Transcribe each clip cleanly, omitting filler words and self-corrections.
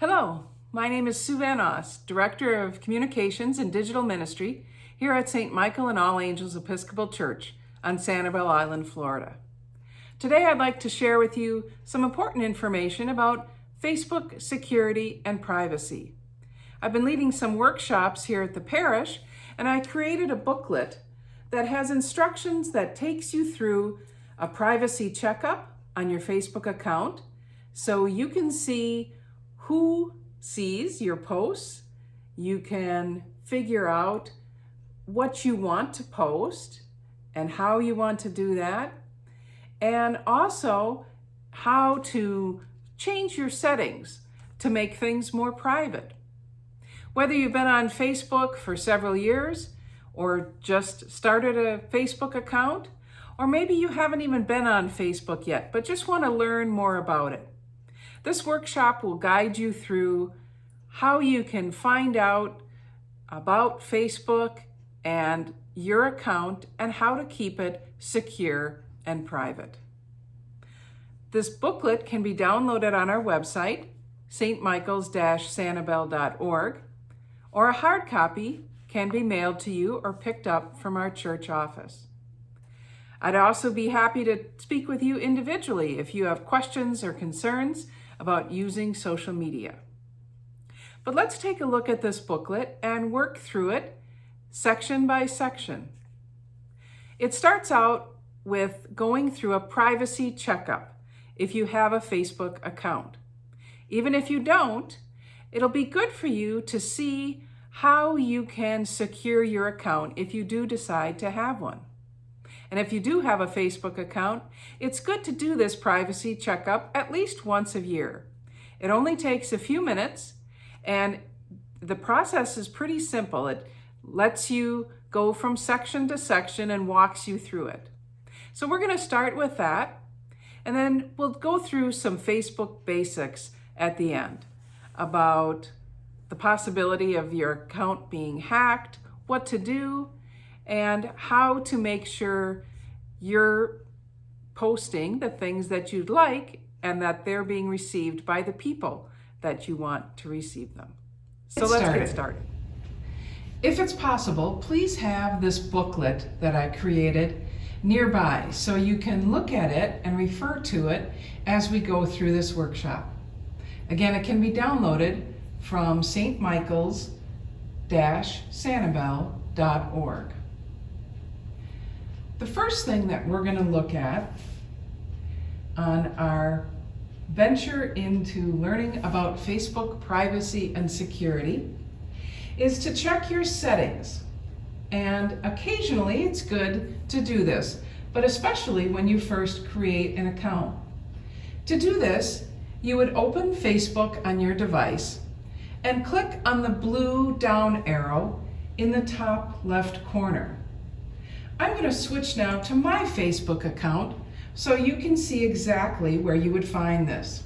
Hello, my name is Sue Van Oss, Director of Communications and Digital Ministry here at St. Michael and All Angels Episcopal Church on Sanibel Island, Florida. Today I'd like to share with you some important information about Facebook security and privacy. I've been leading some workshops here at the parish, and I created a booklet that has instructions that takes you through a privacy checkup on your Facebook account so you can see who sees your posts. You can figure out what you want to post and how you want to do that, and also how to change your settings to make things more private. Whether you've been on Facebook for several years or just started a Facebook account, or maybe you haven't even been on Facebook yet, but just want to learn more about it. This workshop will guide you through how you can find out about Facebook and your account and how to keep it secure and private. This booklet can be downloaded on our website, stmichaels-sanibel.org, or a hard copy can be mailed to you or picked up from our church office. I'd also be happy to speak with you individually if you have questions or concerns about using social media. But let's take a look at this booklet and work through it section by section. It starts out with going through a privacy checkup if you have a Facebook account. Even if you don't, it'll be good for you to see how you can secure your account if you do decide to have one. And if you do have a Facebook account, it's good to do this privacy checkup at least once a year. It only takes a few minutes, and the process is pretty simple. It lets you go from section to section and walks you through it. So we're going to start with that, and then we'll go through some Facebook basics at the end about the possibility of your account being hacked, what to do, and how to make sure you're posting the things that you'd like and that they're being received by the people that you want to receive them. So let's get started. If it's possible, please have this booklet that I created nearby so you can look at it and refer to it as we go through this workshop. Again, it can be downloaded from stmichaels-sanibel.org. The first thing that we're going to look at on our venture into learning about Facebook privacy and security is to check your settings. And occasionally it's good to do this, but especially when you first create an account. To do this, you would open Facebook on your device and click on the blue down arrow in the top left corner. I'm going to switch now to my Facebook account so you can see exactly where you would find this.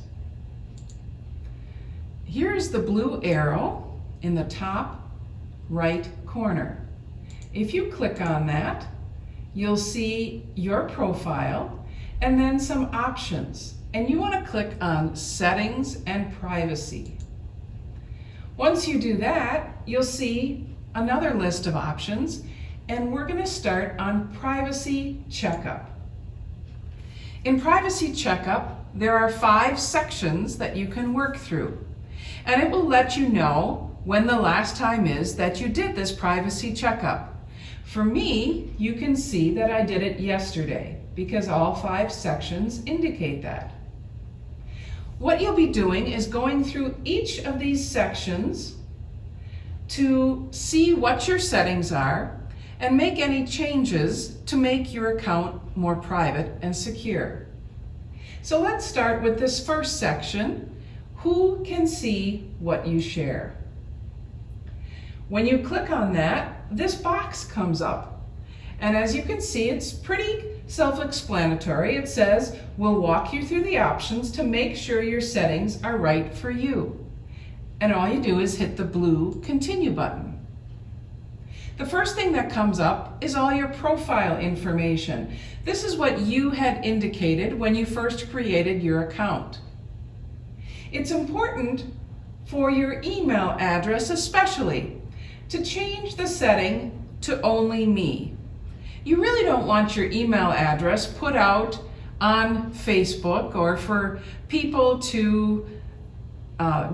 Here's the blue arrow in the top right corner. If you click on that, you'll see your profile and then some options. And you want to click on Settings and Privacy. Once you do that, you'll see another list of options, and we're going to start on Privacy Checkup. In Privacy Checkup, there are 5 sections that you can work through, and it will let you know when the last time is that you did this Privacy Checkup. For me, you can see that I did it yesterday because all 5 sections indicate that. What you'll be doing is going through each of these sections to see what your settings are and make any changes to make your account more private and secure. So let's start with this first section, who can see what you share. When you click on that, this box comes up. And as you can see, it's pretty self-explanatory. It says, we'll walk you through the options to make sure your settings are right for you. And all you do is hit the blue continue button. The first thing that comes up is all your profile information. This is what you had indicated when you first created your account. It's important for your email address especially, to change the setting to only me. You really don't want your email address put out on Facebook or for people to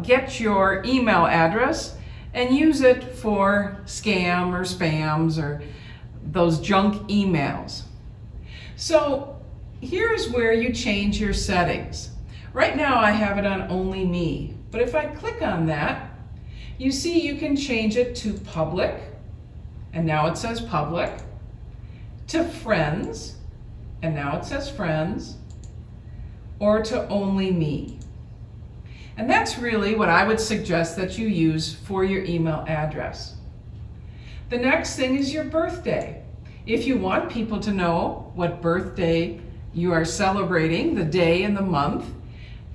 get your email address and use it for scam or spams or those junk emails. So here's where you change your settings. Right now I have it on only me, but if I click on that, you see you can change it to public, and now it says public, to friends, and now it says friends, or to only me. And that's really what I would suggest that you use for your email address. The next thing is your birthday. If you want people to know what birthday you are celebrating, the day and the month,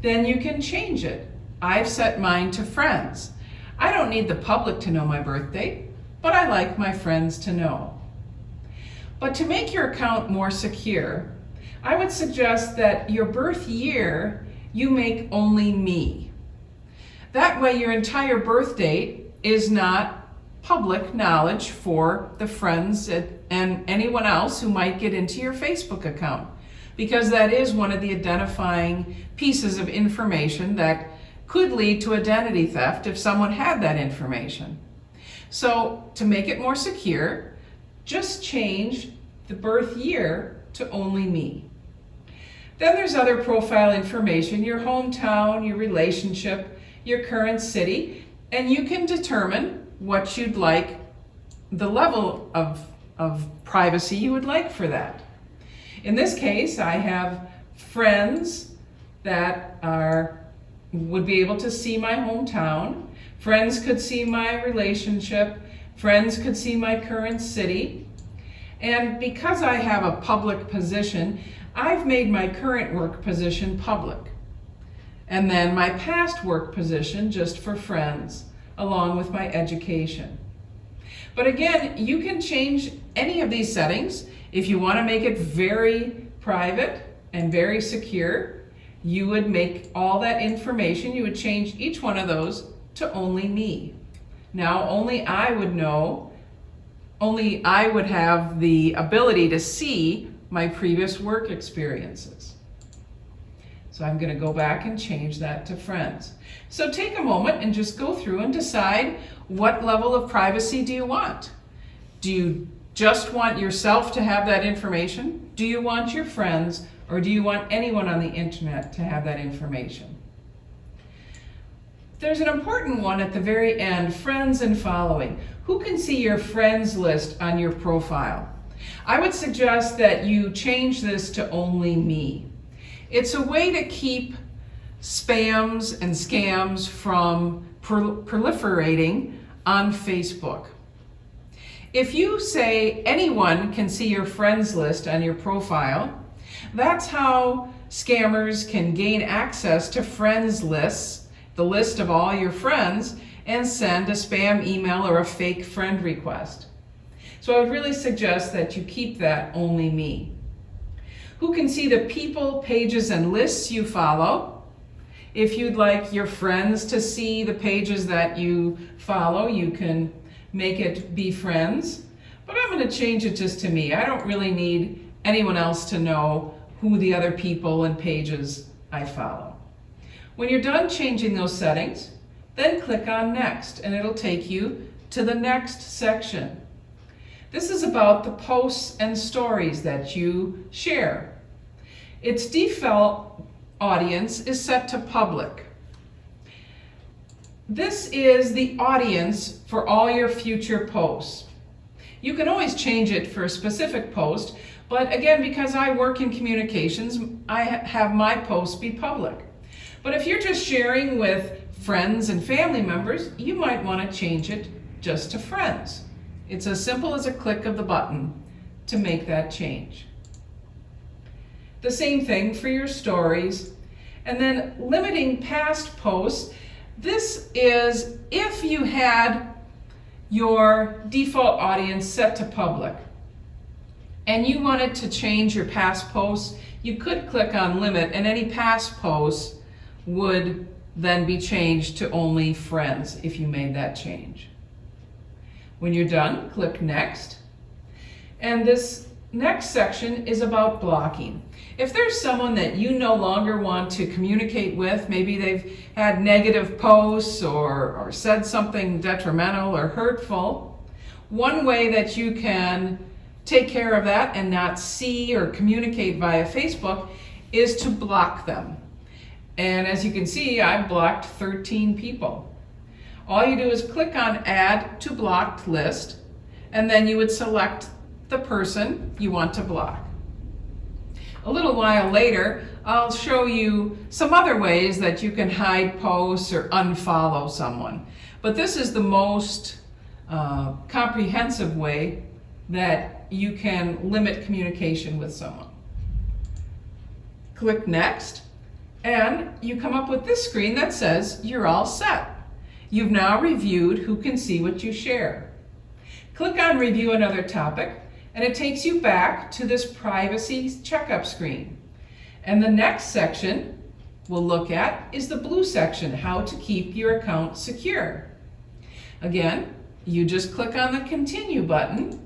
then you can change it. I've set mine to friends. I don't need the public to know my birthday, but I like my friends to know. But to make your account more secure, I would suggest that your birth year you make only me. That way your entire birth date is not public knowledge for the friends and anyone else who might get into your Facebook account, because that is one of the identifying pieces of information that could lead to identity theft if someone had that information. So to make it more secure, just change the birth year to only me. Then there's other profile information, your hometown, your relationship, your current city, and you can determine what you'd like, the level of privacy you would like for that. In this case, I have friends that would be able to see my hometown. Friends could see my relationship. Friends could see my current city. And because I have a public position, I've made my current work position public. And then my past work position just for friends, along with my education. But again, you can change any of these settings. If you want to make it very private and very secure, you would make all that information, you would change each one of those to only me. Now only I would know, only I would have the ability to see my previous work experiences. So I'm going to go back and change that to friends. So take a moment and just go through and decide what level of privacy do you want. Do you just want yourself to have that information? Do you want your friends, or do you want anyone on the internet to have that information? There's an important one at the very end, friends and following. Who can see your friends list on your profile? I would suggest that you change this to only me. It's a way to keep spams and scams from proliferating on Facebook. If you say anyone can see your friends list on your profile, that's how scammers can gain access to friends lists, the list of all your friends, and send a spam email or a fake friend request. So I would really suggest that you keep that only me. Who can see the people, pages, and lists you follow? If you'd like your friends to see the pages that you follow, you can make it be friends. But I'm going to change it just to me. I don't really need anyone else to know who the other people and pages I follow. When you're done changing those settings, then click on Next, and it'll take you to the next section. This is about the posts and stories that you share. Its default audience is set to public. This is the audience for all your future posts. You can always change it for a specific post, but again, because I work in communications, I have my posts be public. But if you're just sharing with friends and family members, you might want to change it just to friends. It's as simple as a click of the button to make that change. The same thing for your stories. And then limiting past posts. This is if you had your default audience set to public and you wanted to change your past posts, you could click on limit and any past posts would then be changed to only friends if you made that change. When you're done, click Next. And this next section is about blocking. If there's someone that you no longer want to communicate with, maybe they've had negative posts or said something detrimental or hurtful, one way that you can take care of that and not see or communicate via Facebook is to block them. And as you can see, I've blocked 13 people. All you do is click on Add to Blocked List, and then you would select the person you want to block. A little while later, I'll show you some other ways that you can hide posts or unfollow someone. But this is the most comprehensive way that you can limit communication with someone. Click Next, and you come up with this screen that says you're all set. You've now reviewed who can see what you share. Click on Review Another Topic, and it takes you back to this privacy checkup screen. And the next section we'll look at is the blue section, how to keep your account secure. Again, you just click on the Continue button,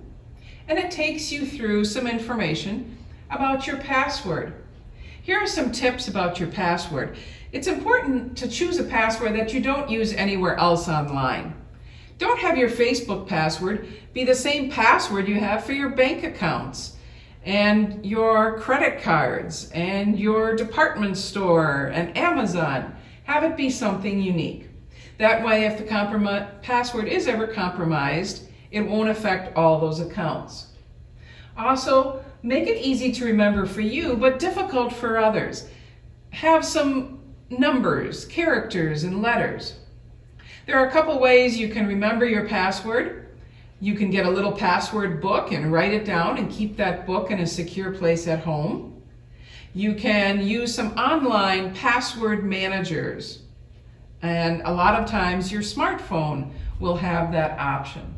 and it takes you through some information about your password. Here are some tips about your password. It's important to choose a password that you don't use anywhere else online. Don't have your Facebook password be the same password you have for your bank accounts and your credit cards and your department store and Amazon. Have it be something unique. That way, if the password is ever compromised, it won't affect all those accounts. Also, make it easy to remember for you, but difficult for others. Have some numbers, characters, and letters. There are a couple ways you can remember your password. You can get a little password book and write it down and keep that book in a secure place at home. You can use some online password managers. And a lot of times your smartphone will have that option.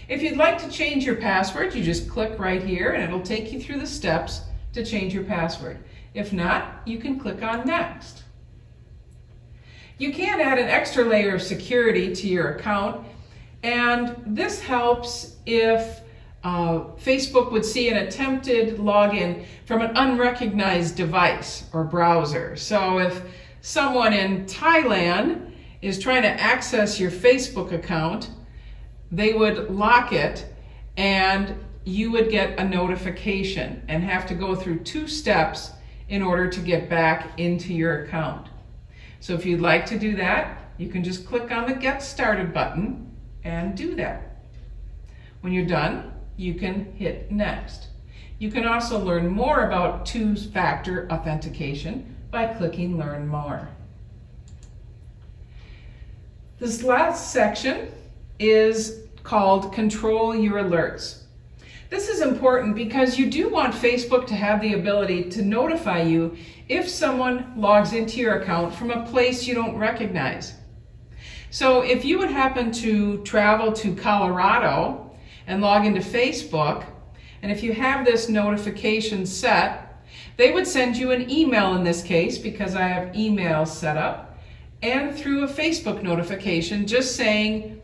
If you'd like to change your password, you just click right here and it'll take you through the steps to change your password. If not, you can click on Next. You can add an extra layer of security to your account, and this helps if Facebook would see an attempted login from an unrecognized device or browser. So if someone in Thailand is trying to access your Facebook account, they would lock it and you would get a notification and have to go through 2 steps in order to get back into your account. So if you'd like to do that, you can just click on the Get Started button and do that. When you're done, you can hit Next. You can also learn more about 2-factor authentication by clicking Learn More. This last section is called Control Your Alerts. This is important because you do want Facebook to have the ability to notify you if someone logs into your account from a place you don't recognize. So if you would happen to travel to Colorado and log into Facebook, and if you have this notification set, they would send you an email in this case, because I have email set up, and through a Facebook notification just saying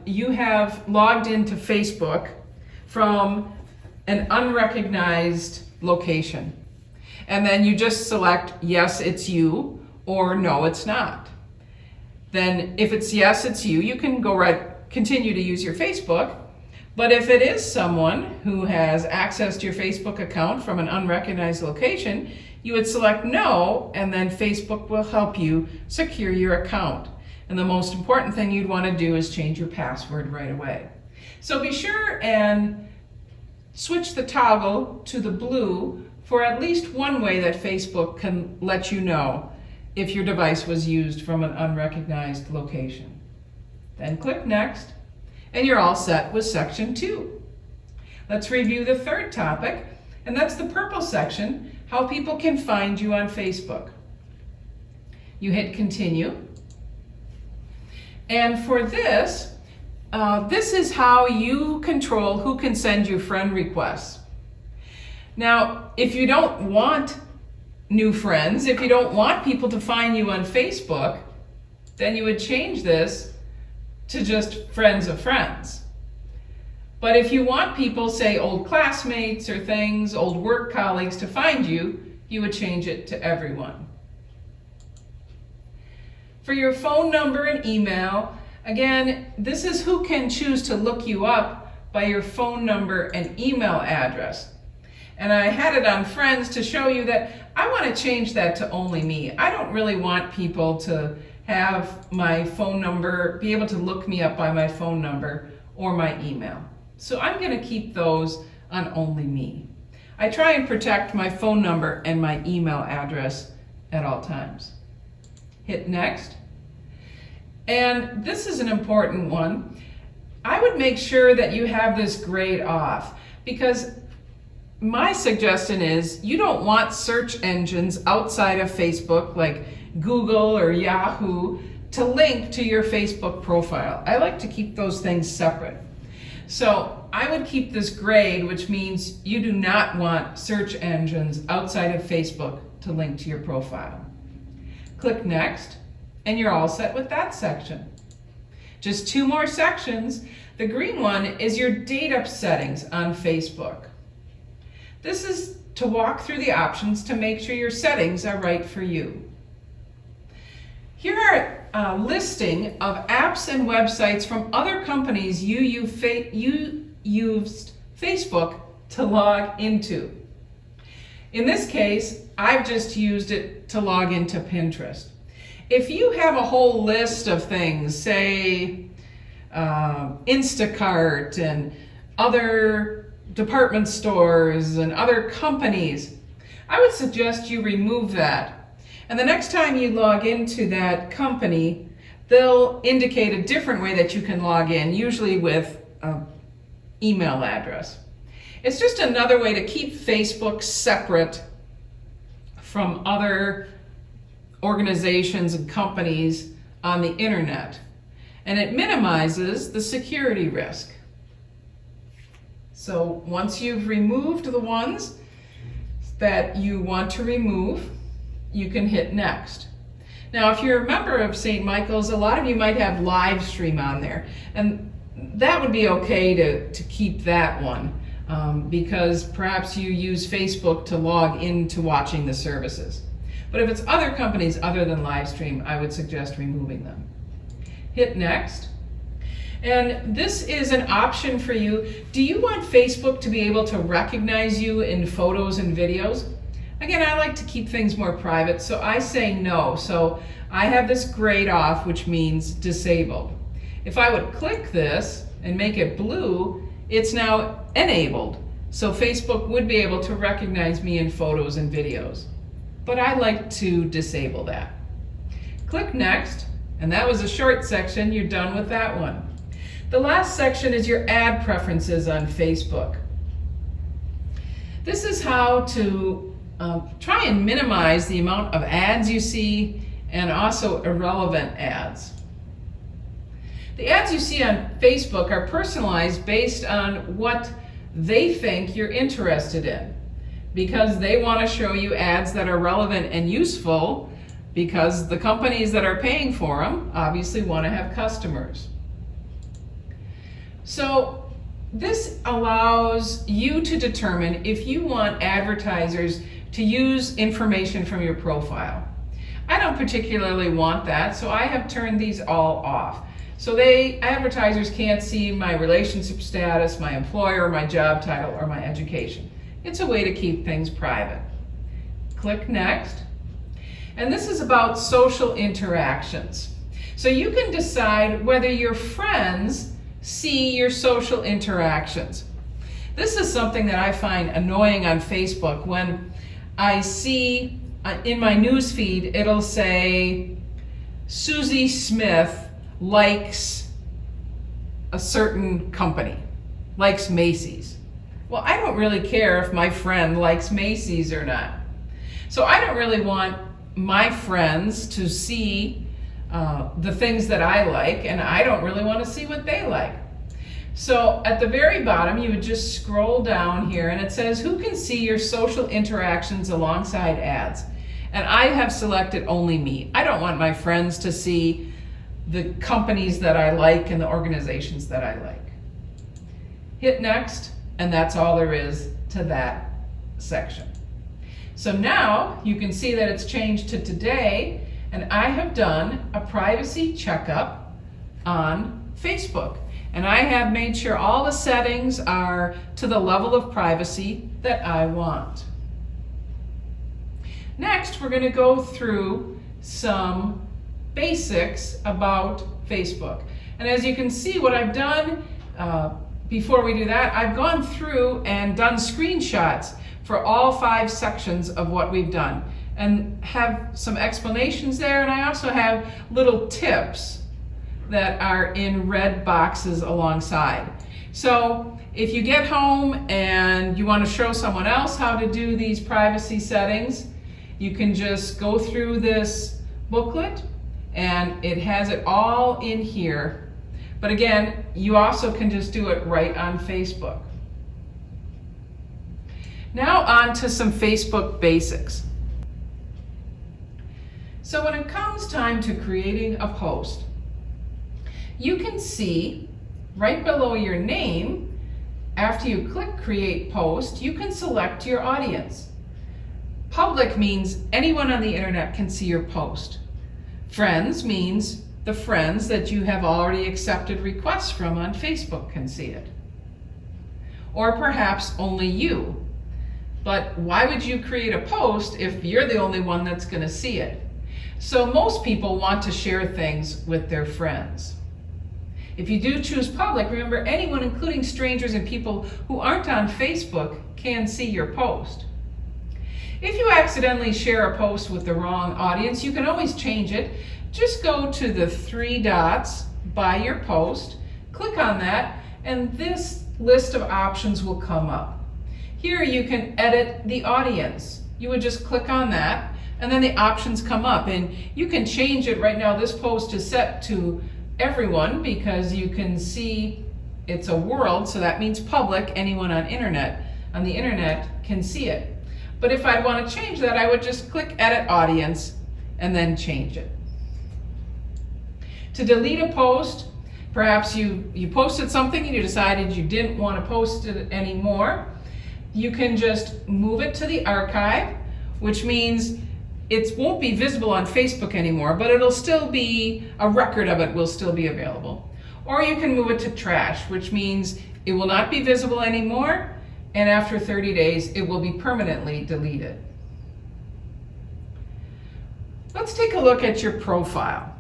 you have logged into Facebook from an unrecognized location. And then you just select yes, it's you, or no, it's not. Then if it's yes, it's you, you can continue to use your Facebook. But if it is someone who has accessed your Facebook account from an unrecognized location, you would select no, and then Facebook will help you secure your account. And the most important thing you'd want to do is change your password right away. So be sure and switch the toggle to the blue for at least one way that Facebook can let you know if your device was used from an unrecognized location. Then click Next, and you're all set with section 2. Let's review the third topic, and that's the purple section, how people can find you on Facebook. You hit Continue. And for this, this is how you control who can send you friend requests. Now, if you don't want new friends. If you don't want people to find you on Facebook, then you would change this to just friends of friends. But if you want people, say old classmates or things, old work colleagues to find you, you would change it to everyone. For your phone number and email, again, this is who can choose to look you up by your phone number and email address. And I had it on Friends to show you that I want to change that to only me. I don't really want people to have my phone number, be able to look me up by my phone number or my email. So I'm going to keep those on only me. I try and protect my phone number and my email address at all times. Hit next. And this is an important one. I would make sure that you have this grayed off, because my suggestion is you don't want search engines outside of Facebook like Google or Yahoo to link to your Facebook profile. I like to keep those things separate. So I would keep this grayed, which means you do not want search engines outside of Facebook to link to your profile. Click Next, and you're all set with that section. Just 2 more sections. The green one is your date up settings on Facebook. This is to walk through the options to make sure your settings are right for you. Here are a listing of apps and websites from other companies you used Facebook to log into. In this case, I've just used it to log into Pinterest. If you have a whole list of things, say Instacart and other department stores and other companies, I would suggest you remove that. And the next time you log into that company, they'll indicate a different way that you can log in, usually with an email address. It's just another way to keep Facebook separate from other organizations and companies on the internet. And it minimizes the security risk. So once you've removed the ones that you want to remove, you can hit Next. Now, if you're a member of St. Michael's, a lot of you might have live stream on there, and that would be okay to keep that one because perhaps you use Facebook to log into watching the services. But if it's other companies other than Livestream, I would suggest removing them. Hit Next. And this is an option for you. Do you want Facebook to be able to recognize you in photos and videos? Again, I like to keep things more private, so I say no. So I have this grayed off, which means disabled. If I would click this and make it blue, it's now enabled. So Facebook would be able to recognize me in photos and videos. But I like to disable that. Click Next, and that was a short section. You're done with that one. The last section is your ad preferences on Facebook. This is how to try and minimize the amount of ads you see and also irrelevant ads. The ads you see on Facebook are personalized based on what they think you're interested in, because they want to show you ads that are relevant and useful, because the companies that are paying for them obviously want to have customers. So this allows you to determine if you want advertisers to use information from your profile. I don't particularly want that, so I have turned these all off. So advertisers can't see my relationship status, my employer, my job title, or my education. It's a way to keep things private. Click Next. And this is about social interactions. So you can decide whether your friends see your social interactions. This is something that I find annoying on Facebook. When I see in my news feed, it'll say Susie Smith likes a certain company, likes Macy's. Well, I don't really care if my friend likes Macy's or not. So I don't really want my friends to see the things that I like, and I don't really want to see what they like. So at the very bottom, you would just scroll down here, and it says who can see your social interactions alongside ads. And I have selected only me. I don't want my friends to see the companies that I like and the organizations that I like. Hit next, and that's all there is to that section. So now you can see that it's changed to today, and I have done a privacy checkup on Facebook. And I have made sure all the settings are to the level of privacy that I want. Next, we're going to go through some basics about Facebook. And as you can see, what I've done before we do that, I've gone through and done screenshots for all 5 sections of what we've done and have some explanations there, and I also have little tips that are in red boxes alongside. So if you get home and you want to show someone else how to do these privacy settings, you can just go through this booklet and it has it all in here. But again, you also can just do it right on Facebook. Now on to some Facebook basics. So when it comes time to creating a post, you can see right below your name, after you click Create Post, you can select your audience. Public means anyone on the internet can see your post. Friends means the friends that you have already accepted requests from on Facebook can see it. Or perhaps only you. But why would you create a post if you're the only one that's going to see it? So most people want to share things with their friends. If you do choose public, remember anyone, including strangers and people who aren't on Facebook, can see your post. If you accidentally share a post with the wrong audience, you can always change it. Just go to the 3 dots by your post, click on that, and this list of options will come up. Here you can edit the audience. You would just click on that, and then the options come up, and you can change it. Right now this post is set to everyone because you can see it's a world, so that means public. Anyone on the internet can see it. But if I'd want to change that, I would just click Edit Audience and then change it. To delete a post, perhaps you posted something and you decided you didn't want to post it anymore, you can just move it to the archive, which means it won't be visible on Facebook anymore, but it'll still be, a record of it will still be available. Or you can move it to trash, which means it will not be visible anymore, and after 30 days it will be permanently deleted. Let's take a look at your profile.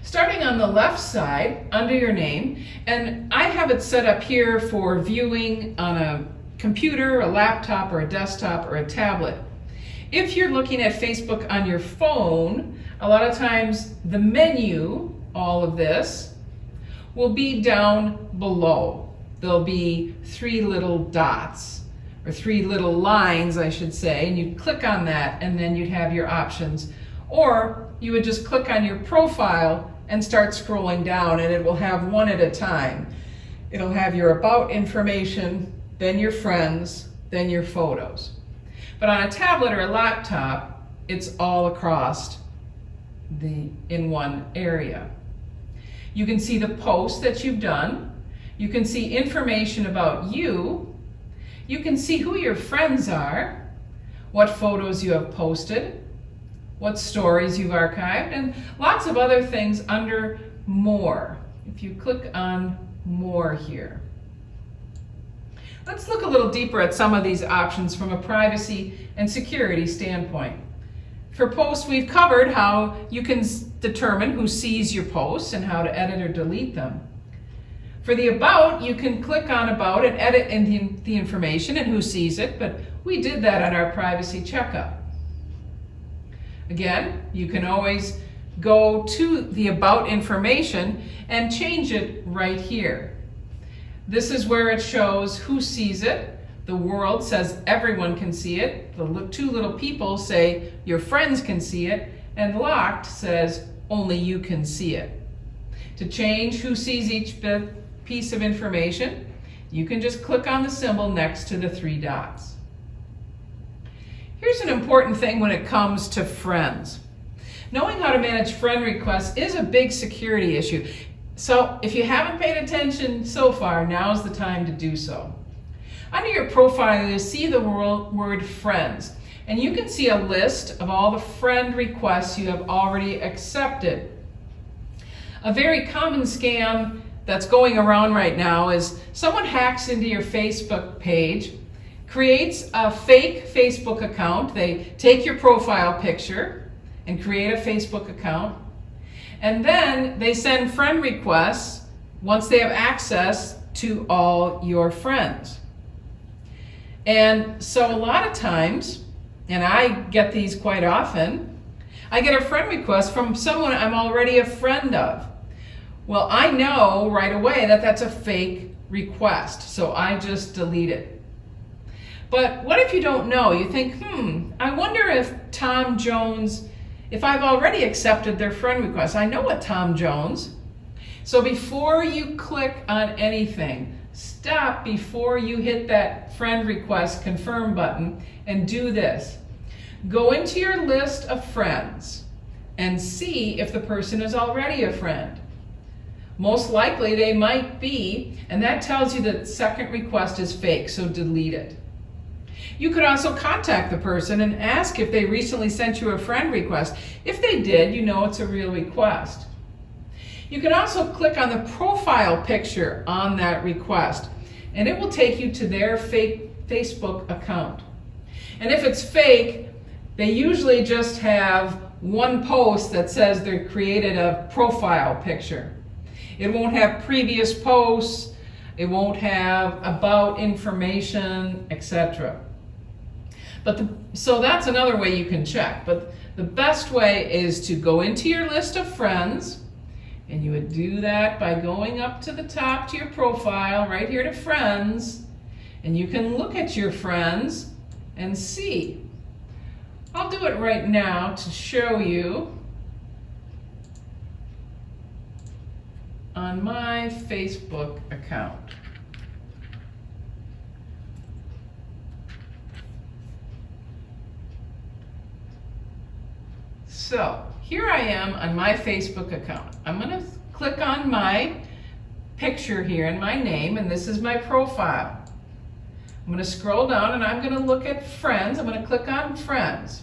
Starting on the left side under your name, and I have it set up here for viewing on a computer, a laptop, or a desktop, or a tablet. If you're looking at Facebook on your phone, a lot of times the menu, all of this, will be down below. There'll be 3 little dots, or 3 little lines, I should say, and you click on that and then you'd have your options. Or you would just click on your profile and start scrolling down, and it will have one at a time. It'll have your about information, then your friends, then your photos. But on a tablet or a laptop, it's all across in one area. You can see the posts that you've done. You can see information about you. You can see who your friends are, what photos you have posted, what stories you've archived, and lots of other things under More. If you click on More here. Let's look a little deeper at some of these options from a privacy and security standpoint. For posts, we've covered how you can determine who sees your posts and how to edit or delete them. For the About, you can click on About and edit the information and who sees it, but we did that on our privacy checkup. Again, you can always go to the About information and change it right here. This is where it shows who sees it. The world says everyone can see it. The 2 little people say your friends can see it. And Locked says only you can see it. To change who sees each piece of information, you can just click on the symbol next to the 3 dots. Here's an important thing when it comes to friends. Knowing how to manage friend requests is a big security issue. So if you haven't paid attention so far, now's the time to do so. Under your profile, you'll see the word friends, and you can see a list of all the friend requests you have already accepted. A very common scam that's going around right now is someone hacks into your Facebook page, creates a fake Facebook account. They take your profile picture and create a Facebook account, and then they send friend requests once they have access to all your friends. And so a lot of times, and I get these quite often, I get a friend request from someone I'm already a friend of. Well, I know right away that that's a fake request, so I just delete it. But what if you don't know? You think, I wonder if Tom Jones, if I've already accepted their friend request. I know a Tom Jones. So before you click on anything, stop before you hit that friend request confirm button and do this. Go into your list of friends and see if the person is already a friend. Most likely they might be, and that tells you that the second request is fake, so delete it. You could also contact the person and ask if they recently sent you a friend request. If they did, you know it's a real request. You can also click on the profile picture on that request, and it will take you to their fake Facebook account. And if it's fake, they usually just have one post that says they created a profile picture. It won't have previous posts, it won't have about information, etc. So that's another way you can check. But the best way is to go into your list of friends, and you would do that by going up to the top to your profile, right here to friends, and you can look at your friends and see. I'll do it right now to show you on my Facebook account. So here I am on my Facebook account. I'm going to click on my picture here and my name, and this is my profile. I'm going to scroll down and I'm going to look at friends. I'm going to click on friends.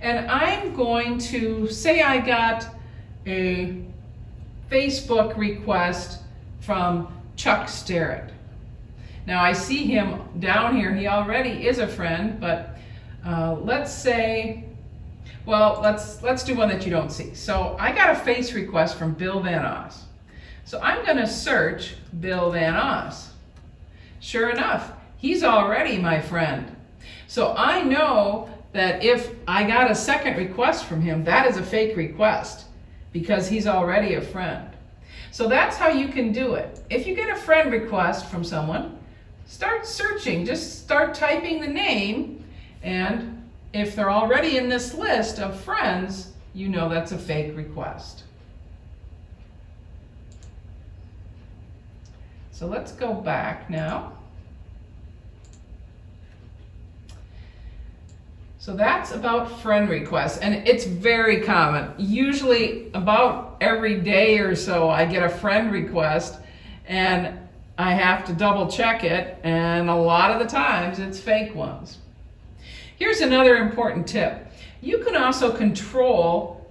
And I'm going to say I got a Facebook request from Chuck Sterrett. Now I see him down here. He already is a friend, but let's say, well, let's do one that you don't see. So I got a face request from Bill Van Os. So I'm going to search Bill Van Os. Sure enough, he's already my friend. So I know that if I got a second request from him, that is a fake request because he's already a friend. So that's how you can do it. If you get a friend request from someone, start searching. Just start typing the name, and if they're already in this list of friends, you know that's a fake request. So let's go back now. So that's about friend requests, and it's very common. Usually about every day or so I get a friend request and I have to double check it, and a lot of the times it's fake ones. Here's another important tip. You can also control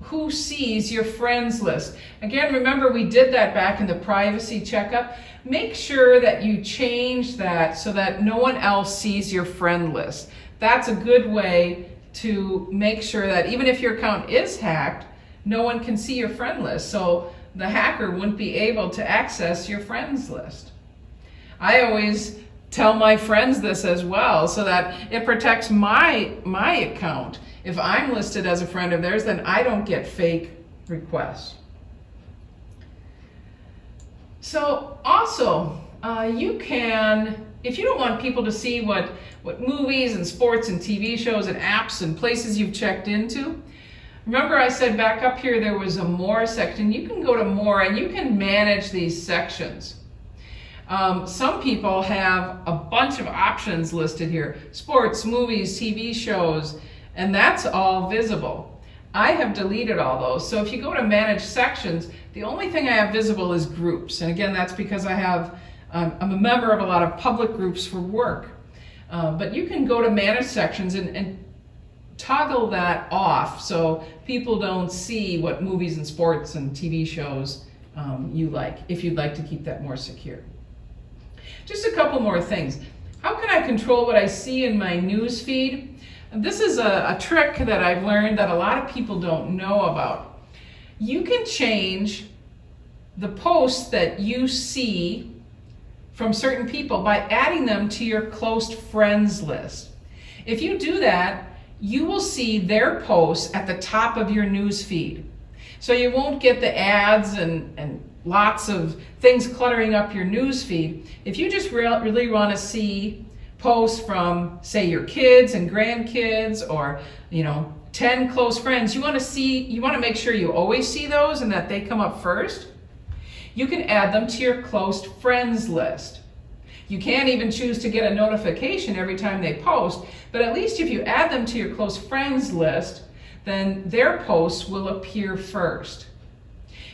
who sees your friends list. Again, remember we did that back in the privacy checkup. Make sure that you change that so that no one else sees your friend list. That's a good way to make sure that even if your account is hacked, no one can see your friend list. So the hacker wouldn't be able to access your friends list. I always tell my friends this as well so that it protects my account. If I'm listed as a friend of theirs, then I don't get fake requests. So also, you can, if you don't want people to see what movies and sports and TV shows and apps and places you've checked into, remember I said back up here there was a More section. You can go to More and you can manage these sections. Some people have a bunch of options listed here: sports, movies, TV shows, and that's all visible. I have deleted all those. So if you go to manage sections, the only thing I have visible is groups. And again, that's because I'm a member of a lot of public groups for work. But you can go to manage sections and toggle that off so people don't see what movies and sports and TV shows you like, if you'd like to keep that more secure. Just a couple more things. How can I control what I see in my news feed? This is a trick that I've learned that a lot of people don't know about. You can change the posts that you see from certain people by adding them to your close friends list. If you do that, you will see their posts at the top of your news feed. So you won't get the ads and lots of things cluttering up your news feed. If you just really want to see posts from, say, your kids and grandkids, or 10 close friends, you want to make sure you always see those and that they come up first. You can add them to your close friends list. You can't even choose to get a notification every time they post, but at least if you add them to your close friends list, then their posts will appear first.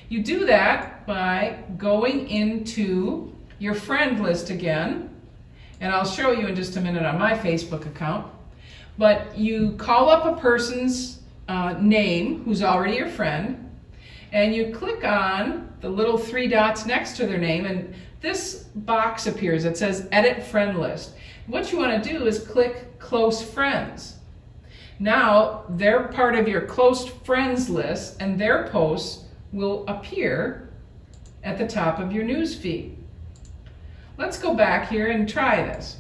You do that by going into your friend list again, and I'll show you in just a minute on my Facebook account. But you call up a person's name who's already your friend, and you click on the little 3 dots next to their name, and this box appears. It says Edit Friend List. What you want to do is click Close Friends. Now they're part of your close friends list, and their posts will appear at the top of your news feed. Let's go back here and try this.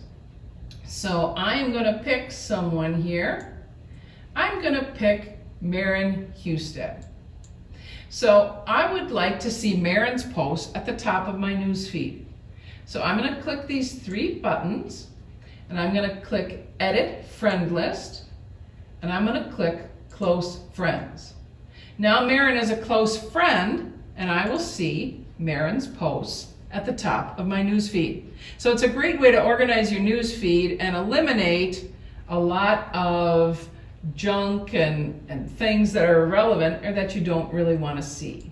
So I'm going to pick someone here. I'm going to pick Marin Husted. So I would like to see Marin's post at the top of my news feed. So I'm going to click these 3 buttons, and I'm going to click Edit Friend List, and I'm going to click Close Friends. Now Marin is a close friend, and I will see Marin's posts at the top of my news feed. So it's a great way to organize your news feed and eliminate a lot of junk and things that are irrelevant or that you don't really want to see.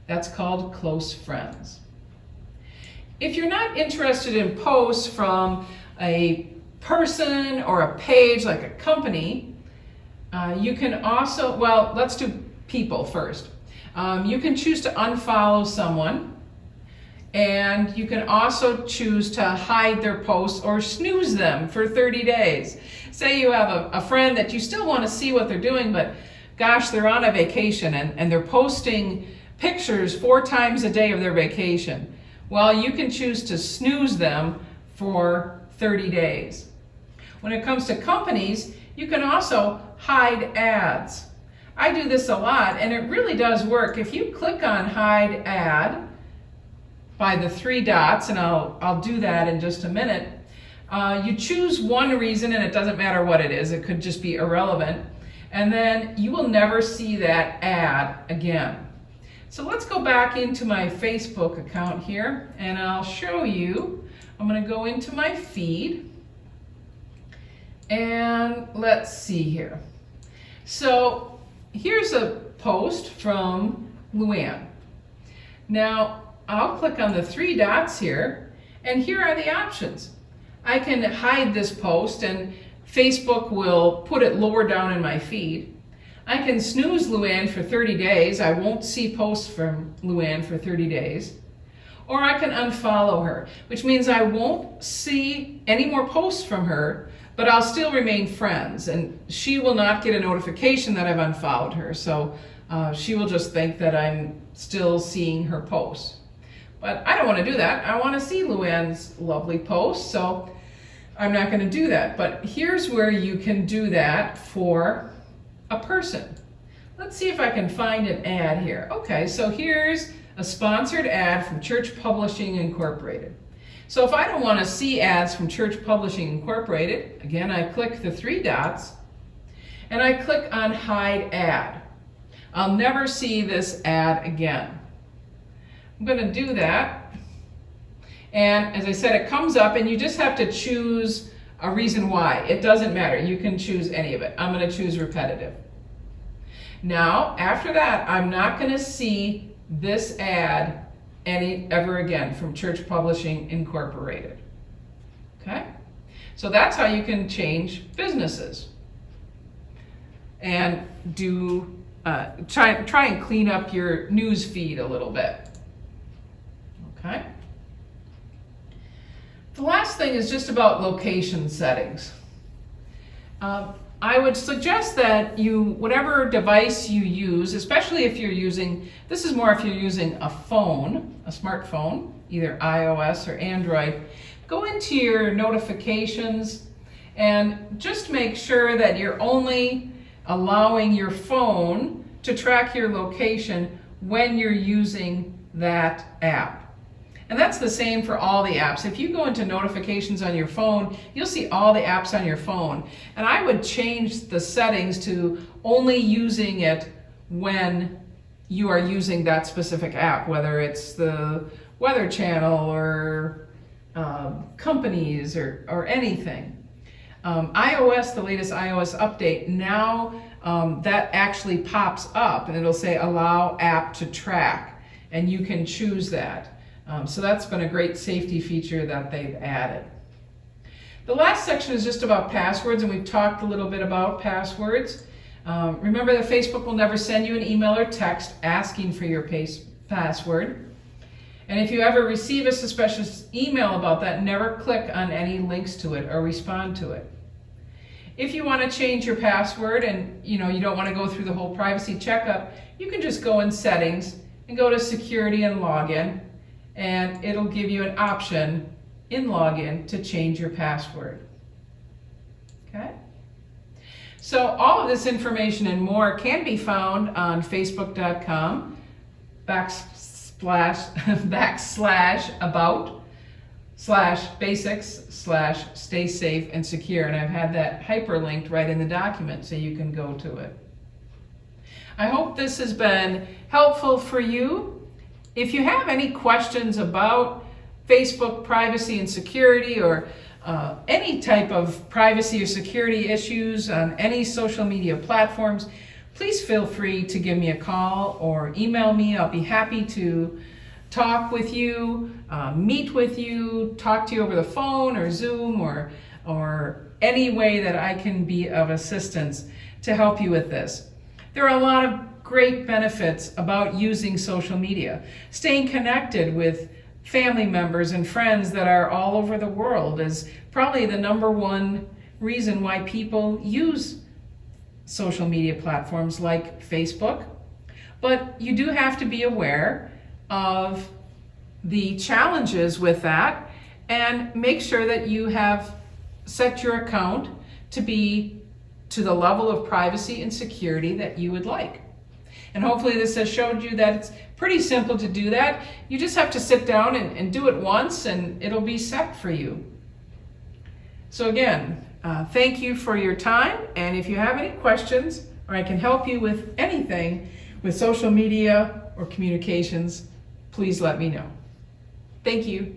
That's called close friends. If you're not interested in posts from a person or a page like a company, you can also, well, let's do people first. You can choose to unfollow someone, and you can also choose to hide their posts or snooze them for 30 days. Say you have a friend that you still want to see what they're doing, but gosh, they're on a vacation and they're posting pictures 4 times a day of their vacation. Well, you can choose to snooze them for 30 days. When it comes to companies, you can also hide ads. I do this a lot, and it really does work. If you click on Hide Ad by the 3 dots, and I'll do that in just a minute, you choose one reason, and it doesn't matter what it is. It could just be irrelevant, and then you will never see that ad again. So let's go back into my Facebook account here, and I'll show you. I'm going to go into my feed, and let's see here. So here's a post from Luann. Now I'll click on the 3 dots here, and here are the options. I can hide this post, and Facebook will put it lower down in my feed. I can snooze Luann for 30 days. I won't see posts from Luann for 30 days. Or I can unfollow her, which means I won't see any more posts from her, but I'll still remain friends, and she will not get a notification that I've unfollowed her. So she will just think that I'm still seeing her posts. But I don't want to do that. I want to see Luann's lovely posts, so I'm not going to do that. But here's where you can do that for a person. Let's see if I can find an ad here. Okay, so here's a sponsored ad from Church Publishing Incorporated. So if I don't want to see ads from Church Publishing Incorporated, again, I click the 3 dots, and I click on Hide Ad. I'll never see this ad again. I'm going to do that. And as I said, it comes up and you just have to choose a reason why. It doesn't matter. You can choose any of it. I'm going to choose repetitive. Now, after that, I'm not going to see this ad ever again from Church Publishing Incorporated. Okay? So that's how you can change businesses. And do try and clean up your news feed a little bit. Okay? The last thing is just about location settings. I would suggest that whatever device you use, especially if you're using, this is more if you're using a phone, a smartphone, either iOS or Android, go into your notifications and just make sure that you're only allowing your phone to track your location when you're using that app. And that's the same for all the apps. If you go into notifications on your phone, you'll see all the apps on your phone. And I would change the settings to only using it when you are using that specific app, whether it's the Weather Channel or companies or anything. iOS, the latest iOS update, now that actually pops up and it'll say allow app to track, and you can choose that. So that's been a great safety feature that they've added. The last section is just about passwords, and we've talked a little bit about passwords. Remember that Facebook will never send you an email or text asking for your password. And if you ever receive a suspicious email about that, never click on any links to it or respond to it. If you want to change your password and you don't want to go through the whole privacy checkup, you can just go in settings and go to security and login, and it'll give you an option in login to change your password. Okay? So all of this information and more can be found on facebook.com /about/basics/stay safe and secure. And I've had that hyperlinked right in the document so you can go to it. I hope this has been helpful for you. If you have any questions about Facebook privacy and security, or any type of privacy or security issues on any social media platforms, please feel free to give me a call or email me. I'll be happy to talk with you, meet with you, talk to you over the phone or Zoom or any way that I can be of assistance to help you with this. There are a lot of great benefits about using social media. Staying connected with family members and friends that are all over the world is probably the #1 reason why people use social media platforms like Facebook. But you do have to be aware of the challenges with that and make sure that you have set your account to be to the level of privacy and security that you would like. And hopefully this has showed you that it's pretty simple to do that. You just have to sit down and do it once, and it'll be set for you. So again, thank you for your time. And if you have any questions, or I can help you with anything with social media or communications, please let me know. Thank you.